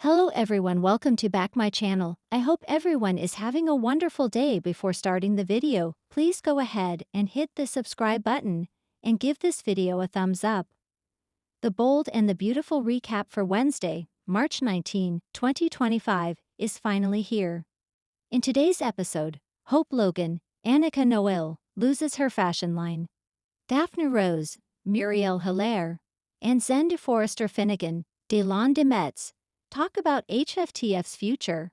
Hello everyone, welcome to back my channel. I hope everyone is having a wonderful day. Before starting the video, please go ahead and hit the subscribe button and give this video a thumbs up. The bold and the beautiful recap for Wednesday, March 19, 2025 is finally here. In today's episode, Hope Logan, Annika Noel, loses her fashion line. Daphne Rose, Muriel Hilaire, and Zende Forrester Finnegan, Delon de Metz, talk about HFTF's future.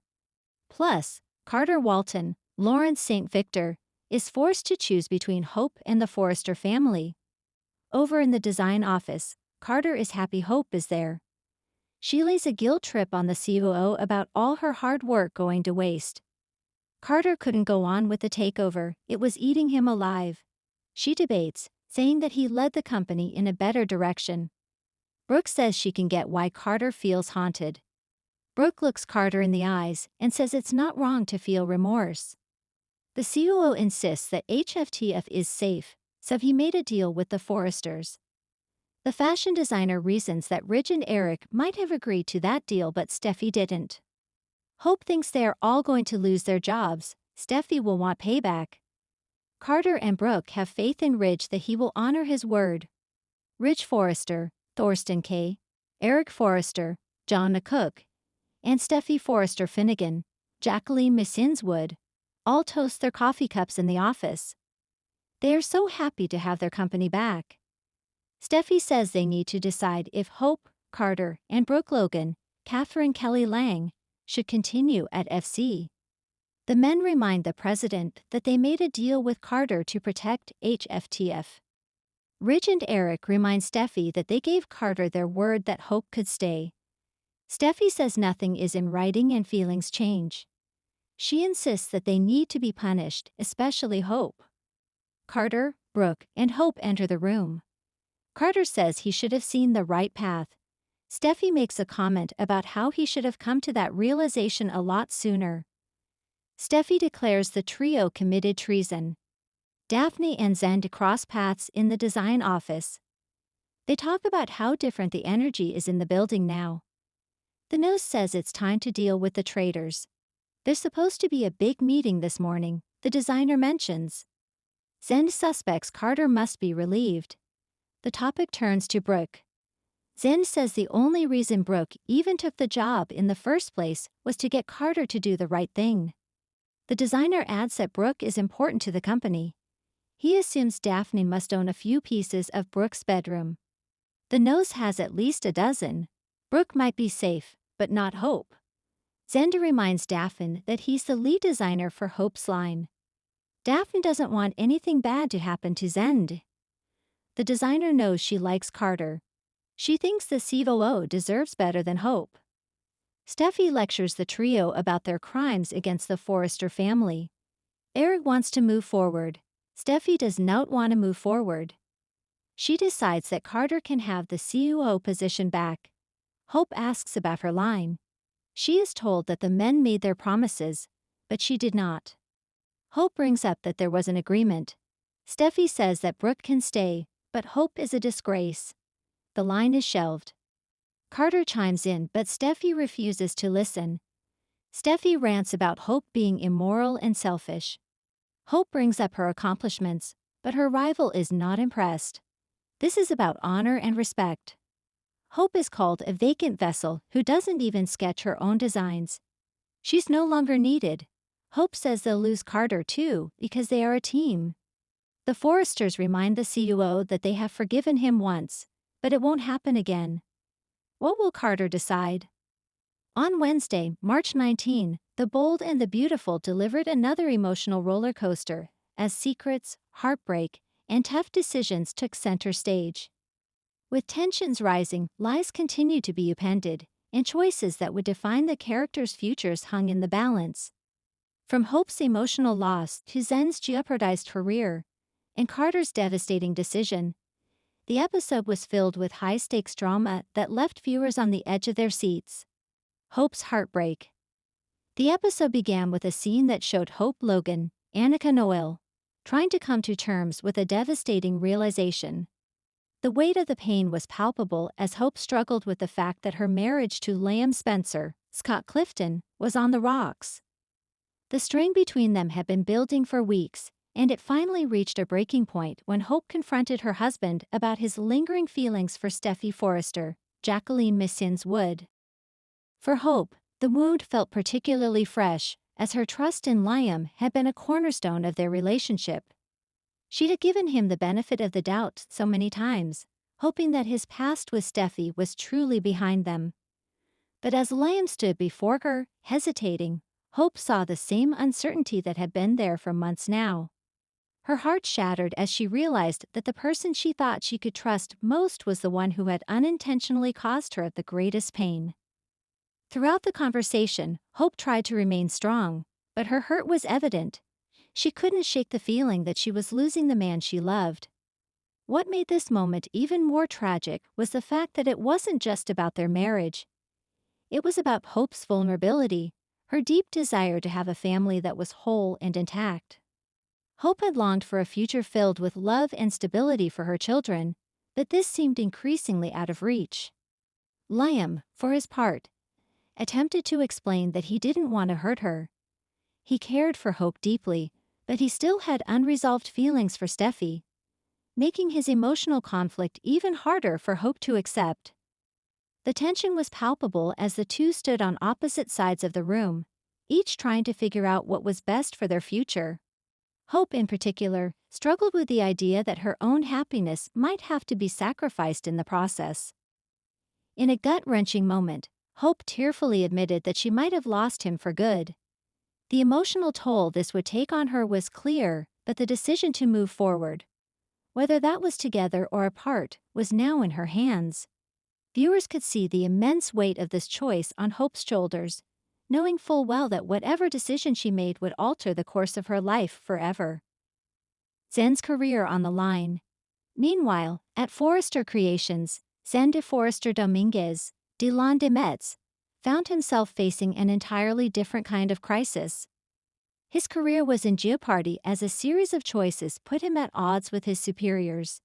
Plus, Carter Walton, Lawrence St. Victor, is forced to choose between Hope and the Forrester family. Over in the design office, Carter is happy Hope is there. She lays a guilt trip on the COO about all her hard work going to waste. Carter couldn't go on with the takeover, it was eating him alive. She debates, saying that he led the company in a better direction. Brooke says she can get why Carter feels haunted. Brooke looks Carter in the eyes and says it's not wrong to feel remorse. The COO insists that HFTF is safe, so he made a deal with the Forresters. The fashion designer reasons that Ridge and Eric might have agreed to that deal but Steffi didn't. Hope thinks they are all going to lose their jobs, Steffi will want payback. Carter and Brooke have faith in Ridge that he will honor his word. Ridge Forrester, Thorsten K., Eric Forrester, John Cook, and Steffi Forrester Finnegan, Jacqueline Missinswood, all toast their coffee cups in the office. They are so happy to have their company back. Steffi says they need to decide if Hope, Carter, and Brooke Logan, Catherine Kelly Lang, should continue at FC. The men remind the president that they made a deal with Carter to protect HFTF. Ridge and Eric remind Steffi that they gave Carter their word that Hope could stay. Steffi says nothing is in writing and feelings change. She insists that they need to be punished, especially Hope. Carter, Brooke, and Hope enter the room. Carter says he should have seen the right path. Steffi makes a comment about how he should have come to that realization a lot sooner. Steffi declares the trio committed treason. Daphne and Zende cross paths in the design office. They talk about how different the energy is in the building now. The nose says it's time to deal with the traitors. There's supposed to be a big meeting this morning, the designer mentions. Zende suspects Carter must be relieved. The topic turns to Brooke. Zende says the only reason Brooke even took the job in the first place was to get Carter to do the right thing. The designer adds that Brooke is important to the company. He assumes Daphne must own a few pieces of Brooke's bedroom. The nose has at least a dozen. Brooke might be safe, but not Hope. Zende reminds Daphne that he's the lead designer for Hope's line. Daphne doesn't want anything bad to happen to Zende. The designer knows she likes Carter. She thinks the COO deserves better than Hope. Steffi lectures the trio about their crimes against the Forrester family. Eric wants to move forward. Steffi does not want to move forward. She decides that Carter can have the COO position back. Hope asks about her line. She is told that the men made their promises, but she did not. Hope brings up that there was an agreement. Steffi says that Brooke can stay, but Hope is a disgrace. The line is shelved. Carter chimes in, but Steffi refuses to listen. Steffi rants about Hope being immoral and selfish. Hope brings up her accomplishments, but her rival is not impressed. This is about honor and respect. Hope is called a vacant vessel who doesn't even sketch her own designs. She's no longer needed. Hope says they'll lose Carter too because they are a team. The Forresters remind the COO that they have forgiven him once, but it won't happen again. What will Carter decide? On Wednesday, March 19, The Bold and the Beautiful delivered another emotional roller coaster as secrets, heartbreak, and tough decisions took center stage. With tensions rising, lies continued to be appended, and choices that would define the characters' futures hung in the balance. From Hope's emotional loss to Zende's jeopardized career, and Carter's devastating decision, the episode was filled with high-stakes drama that left viewers on the edge of their seats. Hope's heartbreak. The episode began with a scene that showed Hope Logan, Annika Noel, trying to come to terms with a devastating realization. The weight of the pain was palpable as Hope struggled with the fact that her marriage to Liam Spencer, Scott Clifton, was on the rocks. The strain between them had been building for weeks, and it finally reached a breaking point when Hope confronted her husband about his lingering feelings for Steffi Forrester, Jacqueline Missins Wood. For Hope, the wound felt particularly fresh, as her trust in Liam had been a cornerstone of their relationship. She had given him the benefit of the doubt so many times, hoping that his past with Steffi was truly behind them. But as Liam stood before her, hesitating, Hope saw the same uncertainty that had been there for months now. Her heart shattered as she realized that the person she thought she could trust most was the one who had unintentionally caused her the greatest pain. Throughout the conversation, Hope tried to remain strong, but her hurt was evident. She couldn't shake the feeling that she was losing the man she loved. What made this moment even more tragic was the fact that it wasn't just about their marriage. It was about Hope's vulnerability, her deep desire to have a family that was whole and intact. Hope had longed for a future filled with love and stability for her children, but this seemed increasingly out of reach. Liam, for his part, attempted to explain that he didn't want to hurt her. He cared for Hope deeply, but he still had unresolved feelings for Steffi, making his emotional conflict even harder for Hope to accept. The tension was palpable as the two stood on opposite sides of the room, each trying to figure out what was best for their future. Hope, in particular, struggled with the idea that her own happiness might have to be sacrificed in the process. In a gut-wrenching moment, Hope tearfully admitted that she might have lost him for good. The emotional toll this would take on her was clear, but the decision to move forward, whether that was together or apart, was now in her hands. Viewers could see the immense weight of this choice on Hope's shoulders, knowing full well that whatever decision she made would alter the course of her life forever. Zende's career on the line. Meanwhile, at Forrester Creations, Zende Forrester Dominguez, Dylan de Metz, found himself facing an entirely different kind of crisis. His career was in jeopardy as a series of choices put him at odds with his superiors.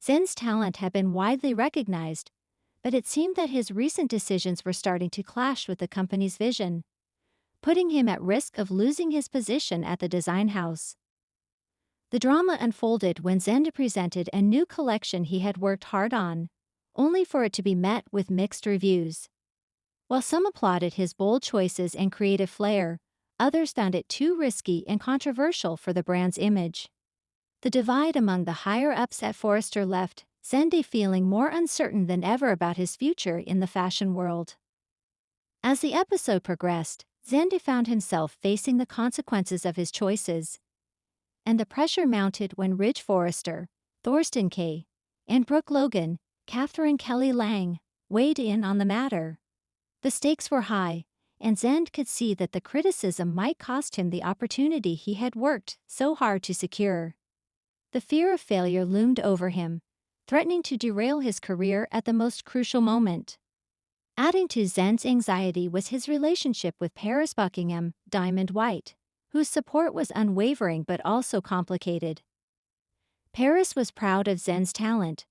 Zende's talent had been widely recognized, but it seemed that his recent decisions were starting to clash with the company's vision, putting him at risk of losing his position at the design house. The drama unfolded when Zende presented a new collection he had worked hard on, only for it to be met with mixed reviews. While some applauded his bold choices and creative flair, others found it too risky and controversial for the brand's image. The divide among the higher-ups at Forrester left Zende feeling more uncertain than ever about his future in the fashion world. As the episode progressed, Zende found himself facing the consequences of his choices, and the pressure mounted when Ridge Forrester, Thorsten Kaye, and Brooke Logan, Catherine Kelly Lang, weighed in on the matter. The stakes were high, and Zende could see that the criticism might cost him the opportunity he had worked so hard to secure. The fear of failure loomed over him, threatening to derail his career at the most crucial moment. Adding to Zende's anxiety was his relationship with Paris Buckingham, Diamond White, whose support was unwavering but also complicated. Paris was proud of Zende's talent,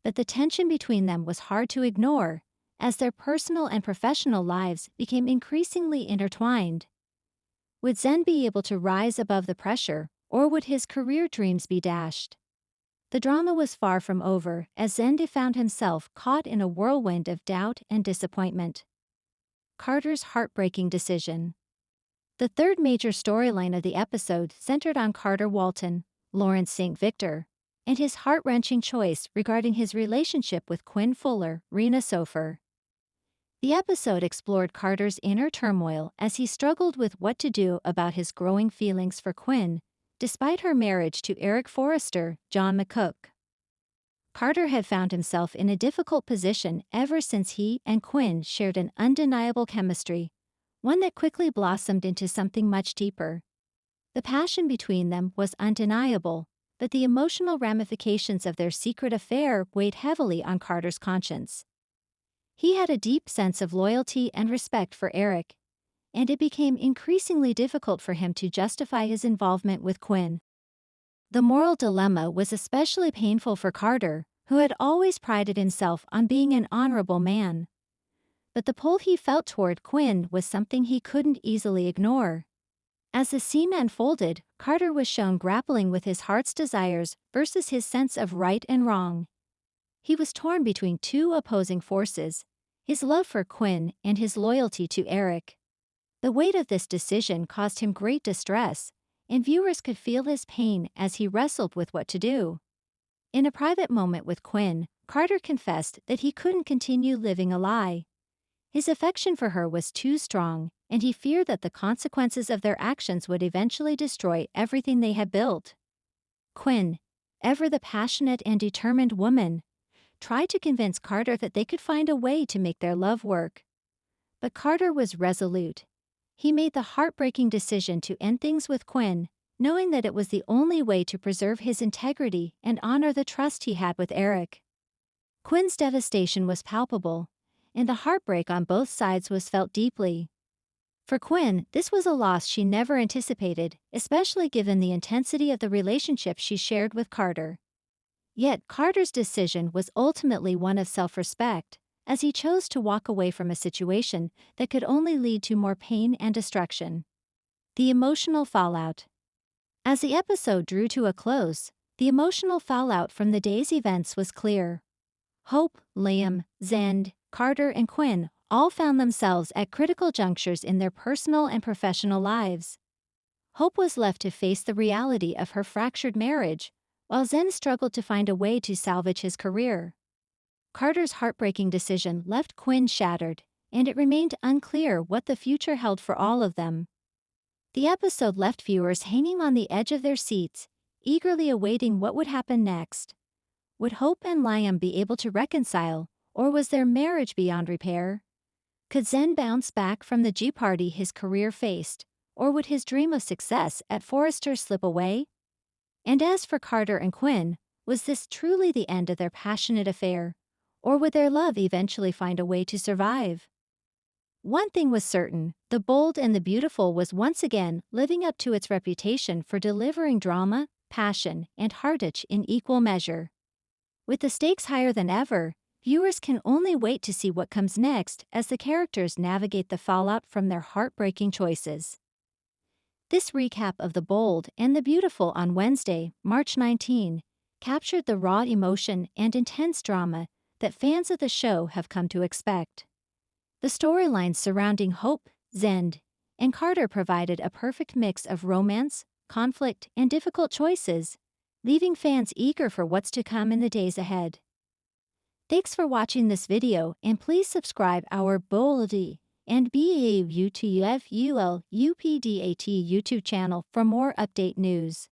but the tension between them was hard to ignore, as their personal and professional lives became increasingly intertwined. Would Zende be able to rise above the pressure, or would his career dreams be dashed? The drama was far from over, as Zende found himself caught in a whirlwind of doubt and disappointment. Carter's heartbreaking decision. The third major storyline of the episode centered on Carter Walton, Lawrence St. Victor, and his heart-wrenching choice regarding his relationship with Quinn Fuller, Rena Sofer. The episode explored Carter's inner turmoil as he struggled with what to do about his growing feelings for Quinn, despite her marriage to Eric Forrester, John McCook. Carter had found himself in a difficult position ever since he and Quinn shared an undeniable chemistry, one that quickly blossomed into something much deeper. The passion between them was undeniable, but the emotional ramifications of their secret affair weighed heavily on Carter's conscience. He had a deep sense of loyalty and respect for Eric, and it became increasingly difficult for him to justify his involvement with Quinn. The moral dilemma was especially painful for Carter, who had always prided himself on being an honorable man. But the pull he felt toward Quinn was something he couldn't easily ignore. As the scene unfolded, Carter was shown grappling with his heart's desires versus his sense of right and wrong. He was torn between two opposing forces, his love for Quinn and his loyalty to Eric. The weight of this decision caused him great distress, and viewers could feel his pain as he wrestled with what to do. In a private moment with Quinn, Carter confessed that he couldn't continue living a lie. His affection for her was too strong, and he feared that the consequences of their actions would eventually destroy everything they had built. Quinn, ever the passionate and determined woman, tried to convince Carter that they could find a way to make their love work. But Carter was resolute. He made the heartbreaking decision to end things with Quinn, knowing that it was the only way to preserve his integrity and honor the trust he had with Eric. Quinn's devastation was palpable, and the heartbreak on both sides was felt deeply. For Quinn, this was a loss she never anticipated, especially given the intensity of the relationship she shared with Carter. Yet Carter's decision was ultimately one of self-respect, as he chose to walk away from a situation that could only lead to more pain and destruction. The emotional fallout. As the episode drew to a close, the emotional fallout from the day's events was clear. Hope, Liam, Zende, Carter, and Quinn all found themselves at critical junctures in their personal and professional lives. Hope was left to face the reality of her fractured marriage, while Zende struggled to find a way to salvage his career. Carter's heartbreaking decision left Quinn shattered, and it remained unclear what the future held for all of them. The episode left viewers hanging on the edge of their seats, eagerly awaiting what would happen next. Would Hope and Liam be able to reconcile, or was their marriage beyond repair? Could Zende bounce back from the G-party his career faced, or would his dream of success at Forrester slip away? And as for Carter and Quinn, was this truly the end of their passionate affair, or would their love eventually find a way to survive? One thing was certain, The Bold and the Beautiful was once again living up to its reputation for delivering drama, passion, and heartache in equal measure. With the stakes higher than ever, viewers can only wait to see what comes next as the characters navigate the fallout from their heartbreaking choices. This recap of The Bold and the Beautiful on Wednesday, March 19, captured the raw emotion and intense drama that fans of the show have come to expect. The storylines surrounding Hope, Zende, and Carter provided a perfect mix of romance, conflict, and difficult choices, leaving fans eager for what's to come in the days ahead. Thanks for watching this video, and please subscribe our Boldy and BAUTFULUPDAT YouTube channel for more update news.